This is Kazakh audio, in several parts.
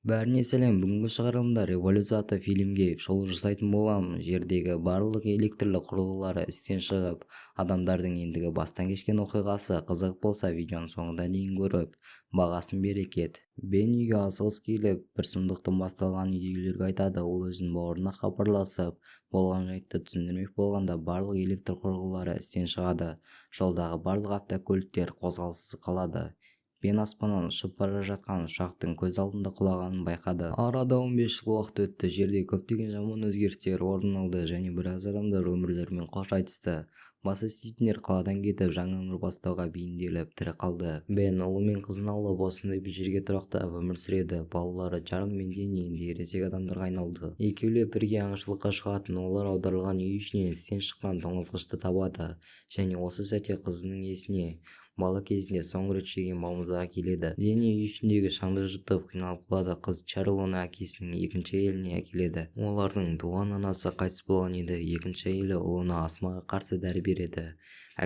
Бәріне сәлем, бүгінгі шығарылымда «Революция» атты фильмге шолу жасайтын боламын. Жердегі барлық электрлі құрылғылары істен шығып, адамдардың ендігі бастан кешкен оқиғасы қызық болса, видеоның соңына дейін көріп, бағасын берекет. Бен үйге асығыс келіп, бір сұмдықтың басталғанын үйдегілерге айтады. Ол өзінің бауырына хабарласып, болған жайтты түсіндірмек болғанда барлық электр құрылғылары істен шығады. Жолдағы барлық автокөліктер қозғалыссыз қалады. Бен аспаннан ұшып бара жатқан ұшақтың көз алдында құлағанын байқады. Арада 15 жыл уақыт өтті. Жерде көптеген жаман өзгерістер орын алды және біраз адамдар өмірлерімен қош айтысты. Бас істейтіндер қаладан кетіп, жаңа өмір бастауға бейімделіп тірі қалды. Бен ұлы мен қызын алып осындай бір жерге тұрақтап өмір сүреді. Балалары Чарль мен Дэнни енді ересек адамдарға айналды. Екеулеп бірге аңшылыққа шығатын. Олар аударылған үй ішінен істен шыққан тоңазытқышты табады және осы сәтте қызының есіне бала кезінде соңғы рет жеген балмұздақ келеді. Дэнни үй ішіндегі шаңды жұтып қиналып қалады. Қыз Чарль оны әкесінің екінші әйеліне әкеледі. Олардың туған анасы қайтыс болған еді. Екінші әйелі ұлына астмаға қарсы дәрі береді.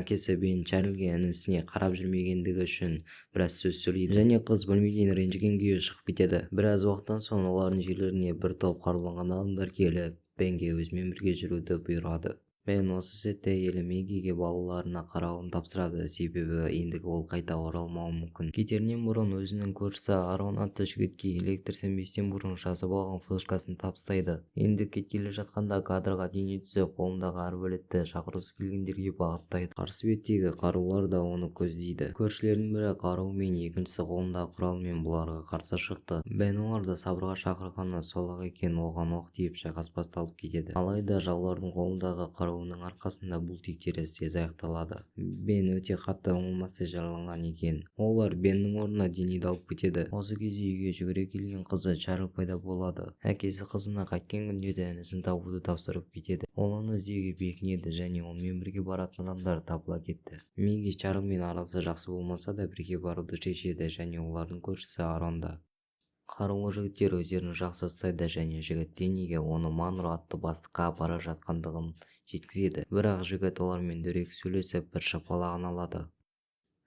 Әкесі Бен Чарльге інісіне қарап жүрмегендігі үшін біраз сөз сөйлейді және қыз бөлмеден ренжіген күйі шығып кетеді. Біраз уақыттан соң олардың жерлеріне бір топ қаруланған адамдар келіп, Бенге өзімен бірге жүруді бұйырады. Бен осы сәтте әйелі Мэггиге балаларына қарауын тапсырады, себебі ендігі ол қайта оралмауы мүмкін. Кетерінен бұрын өзінің көршісі Арон атты жігітке электр сөнбестен бұрын жазып алған флешкасын табыстайды. Енді кеткелі жатқанда кадрға Дэнни түсіп, қолындағы арбалетті шақырғысы келгендерге бағыттайды. Қарсы беттегі қарулар да оны көздейді. Көршілердің бірі қаруымен, екіншісі қолындағы құралмен бұларға қарсы шықты. Бен оларды сабырға шақырғаны сол-ақ екен, оған оқ тиіп шайқас басталып кетеді. Алайда жаулардың қолындағы қаруының арқасында бұл тектес тез аяқталады. Бен өте қатты оңалмастай жараланған екен. Олар Беннің орнына Дэнниді алып кетеді. Осы кезде үйге жүгіре келген қызы Чарль пайда болады. Әкесі қызына қайткен күндерде інісін табуды тапсырып кетеді. Ол оны іздеуге бекінеді және онымен бірге баратын адамдар табыла кетті. Мэгги Чарльмен арасы жақсы болмаса да бірге баруды шешеді және олардың көршісі Аронда. Қарулы жігіттер өздерін жақсы ұстайды және жігіт Дэнниге оны Манро атты бастыққа бара жатқандығын жеткізеді. Бірақ жігіт олармен дөрекі сөйлесіп бір шапалағын алады.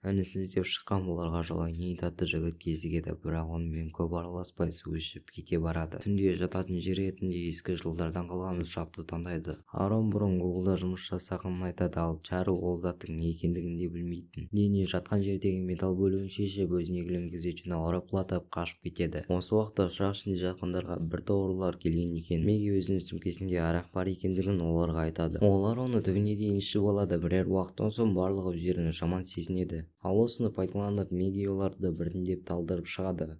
Інісін іздеп шыққан оларға жолай Нейт атты жігіт кезігеді, бірақ онымен көп араласпай су ішіп кете барады. Түнде жататын жер ретінде ескі жылдардан қалған ұшақты таңдайды. Арон бұрын Гуглда жұмыс жасағанын айтады, ал Чарль ол заттың не екендігін де білмейтін. Дэнни жатқан жердегі металл бөлігін шешіп, өзіне кілем күзетшіні ұрып құлатып қашып кетеді. Осы уақытта ұшақ ішінде жатқандарға бір топ ұрылар келген екен. Мэгги өзінің сөмкесінде арақ бар екендігін оларға айтады. Олар оны түбіне дейін ішіп алады. Бірер уақыттан соң барлығы өздерін жаман сезінеді. Ал осыны пайдаланып Мэгги оларды біртіндеп талдырып шығады.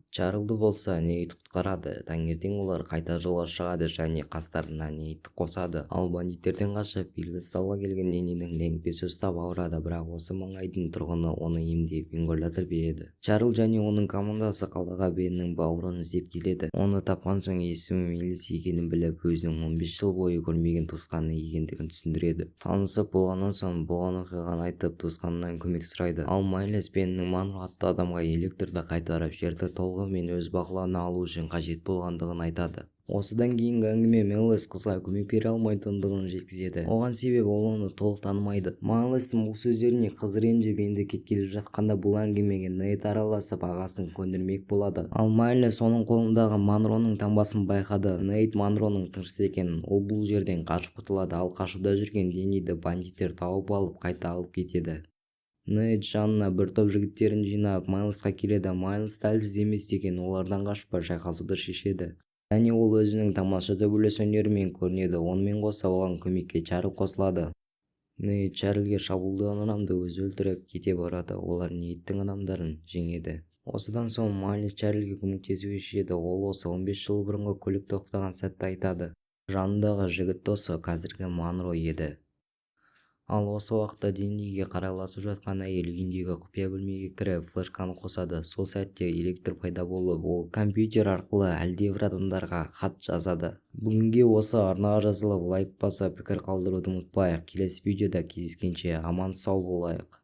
Чарльды болса Нейт құтқарады. Таңертең олар қайта жолға шығады және қастарына Нейтті қосады. Ал бандиттерден қашып белгісіз ауылға келген Дэннидің леңкесі ұстап ауырады, бірақ осы маңайдың тұрғыны оны емдеп ингалятор береді. Чарль және оның командасы қалаға Беннің бауырын іздеп келеді. Оны тапқан соң есімі Мелис екенін біліп, өзінің 15 жыл бойы көрмеген туысқаны екендігін түсіндіреді. Танысып болғаннан соң болған оқиғаны айтып, туысқанынан көмек сұрайды. Ал Майлес Беннің Манро атты адамға электрді қайтарып жерді толығымен өз бақылауына алу үшін қажет болғандығын айтады. Осыдан кейінгі әңгіме Майлес қызға көмек бере алмайтындығын жеткізеді. Оған себеп ол оны толық танымайды. Майлестің бұл сөздеріне қыз ренжіп, енді кеткелі жатқанда бұл әңгімеге Нейт араласып ағасын көндірмек болады. Ал Майлес оның қолындағы Манроның таңбасын байқады. Нейт Манроның тырыс екенін, ол бұл жерден қашып құтылады, ал қашуда жүрген Дэнниді бандиттер тауып алып қайта алып кетеді. Нейт жанына бір топ жігіттерін жинап Майлесқа келеді. Майлес әлсіз емес екен, олардан қашпай шайқасуды шешеді. Және ол өзінің тамаша төбелес өнерімен көрінеді. Онымен қоса оған көмекке Чарль қосылады. Нейт Чарльге шабуылдаған адамды өзі өлтіріп кете барады. Олар Нейттің адамдарын жеңеді. Осыдан соң Майлес Чарльге көмектесуге шешеді. Ол осы 15 жыл бұрынғы көлік тоқтаған сәтті айтады. Жанындағы жігіт досы қазіргі Манро еді. Ал осы уақытта Дэнниге қарайласып жатқан әйел үйіндегі құпия бөлмеге кіріп флешканы қосады. Сол сәтте электр пайда болып, ол компьютер арқылы әлдебір адамдарға хат жазады. Бүгінге осы арнаға жазылып, лайк басып, пікір қалдыруды ұмытпайық. Келесі видеода кездескенше аман сау болайық.